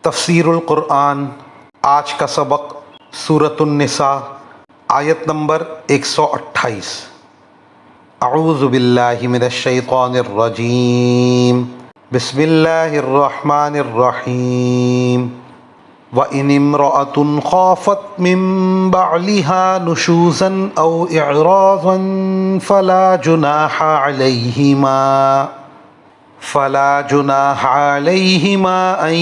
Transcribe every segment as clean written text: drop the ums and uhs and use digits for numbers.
تفسیر القرآن آج کا سبق سورۃ النساء آیت نمبر 128۔ اعوذ باللہ من الشیطان الرجیم، بسم اللہ الرحمن الرحیم۔ وَإِنِ امْرَأَةٌ خَافَتْ مِن بَعْلِهَا نُشُوزًا أَوْ إِعْرَاضًا فلا جناح عليهما أن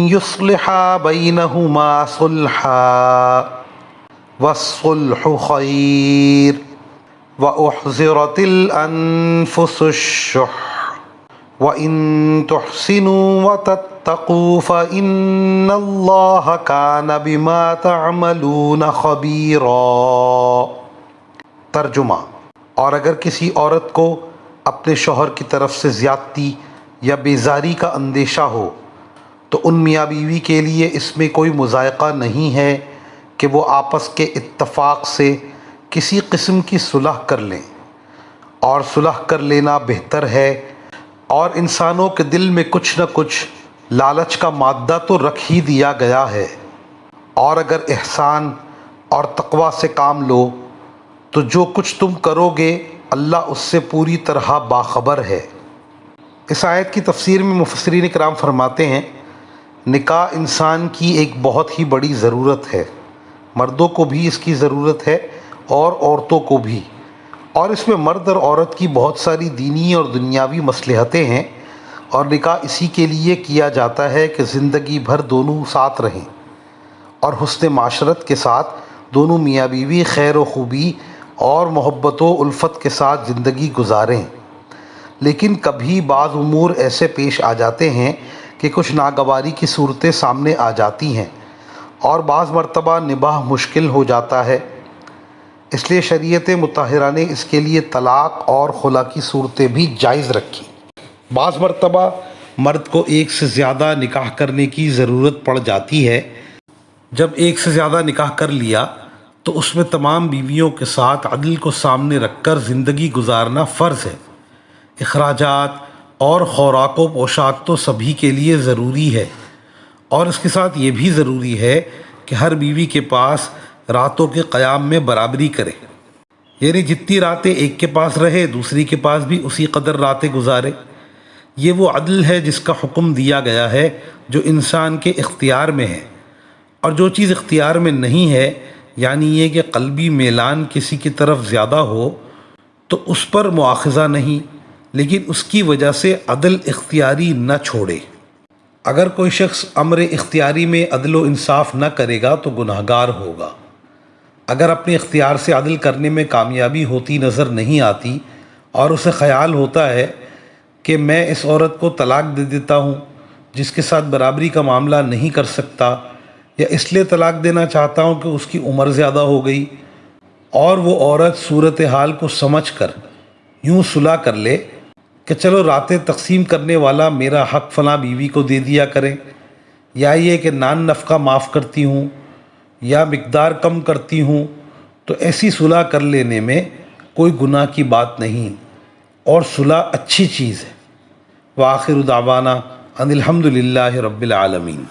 يصلحا بينهما صلحا والصلح خير وأحضرت الأنفس الشح وإن تحسنوا وتتقوا فإن الله كان بما تعملون خبيرا۔ ترجمہ: اور اگر کسی عورت کو اپنے شوہر کی طرف سے زیادتی یا بیزاری کا اندیشہ ہو تو ان میاں بیوی کے لیے اس میں کوئی مضائقہ نہیں ہے کہ وہ آپس کے اتفاق سے کسی قسم کی صلح کر لیں، اور صلح کر لینا بہتر ہے۔ اور انسانوں کے دل میں کچھ نہ کچھ لالچ کا مادہ تو رکھ ہی دیا گیا ہے، اور اگر احسان اور تقوی سے کام لو تو جو کچھ تم کرو گے اللہ اس سے پوری طرح باخبر ہے۔ اس آیت کی تفسیر میں مفسرین کرام فرماتے ہیں، نکاح انسان کی ایک بہت ہی بڑی ضرورت ہے، مردوں کو بھی اس کی ضرورت ہے اور عورتوں کو بھی، اور اس میں مرد اور عورت کی بہت ساری دینی اور دنیاوی مصلحتیں ہیں، اور نکاح اسی کے لیے کیا جاتا ہے کہ زندگی بھر دونوں ساتھ رہیں اور حسن معاشرت کے ساتھ دونوں میاں بیوی خیر و خوبی اور محبت و الفت کے ساتھ زندگی گزاریں۔ لیکن کبھی بعض امور ایسے پیش آ جاتے ہیں کہ کچھ ناگواری کی صورتیں سامنے آ جاتی ہیں، اور بعض مرتبہ نباہ مشکل ہو جاتا ہے۔ اس لیے شریعت مطہرہ نے اس کے لیے طلاق اور خلا کی صورتیں بھی جائز رکھی۔ بعض مرتبہ مرد کو ایک سے زیادہ نکاح کرنے کی ضرورت پڑ جاتی ہے۔ جب ایک سے زیادہ نکاح کر لیا تو اس میں تمام بیویوں کے ساتھ عدل کو سامنے رکھ کر زندگی گزارنا فرض ہے۔ اخراجات اور خوراک و پوشاک تو سبھی کے لیے ضروری ہے، اور اس کے ساتھ یہ بھی ضروری ہے کہ ہر بیوی کے پاس راتوں کے قیام میں برابری کرے، یعنی جتنی راتیں ایک کے پاس رہے دوسری کے پاس بھی اسی قدر راتیں گزارے۔ یہ وہ عدل ہے جس کا حکم دیا گیا ہے جو انسان کے اختیار میں ہے، اور جو چیز اختیار میں نہیں ہے، یعنی یہ کہ قلبی میلان کسی کی طرف زیادہ ہو، تو اس پر مواخذہ نہیں، لیکن اس کی وجہ سے عدل اختیاری نہ چھوڑے۔ اگر کوئی شخص امر اختیاری میں عدل و انصاف نہ کرے گا تو گناہگار ہوگا۔ اگر اپنے اختیار سے عدل کرنے میں کامیابی ہوتی نظر نہیں آتی اور اسے خیال ہوتا ہے کہ میں اس عورت کو طلاق دے دیتا ہوں جس کے ساتھ برابری کا معاملہ نہیں کر سکتا، یا اس لیے طلاق دینا چاہتا ہوں کہ اس کی عمر زیادہ ہو گئی، اور وہ عورت صورتحال کو سمجھ کر یوں صلح کر لے کہ چلو راتیں تقسیم کرنے والا میرا حق فلاں بیوی کو دے دیا کریں، یا یہ کہ نان نفقہ معاف کرتی ہوں یا مقدار کم کرتی ہوں، تو ایسی صلح کر لینے میں کوئی گناہ کی بات نہیں، اور صلح اچھی چیز ہے۔ وآخر دعوانا ان الحمد للہ رب العالمین۔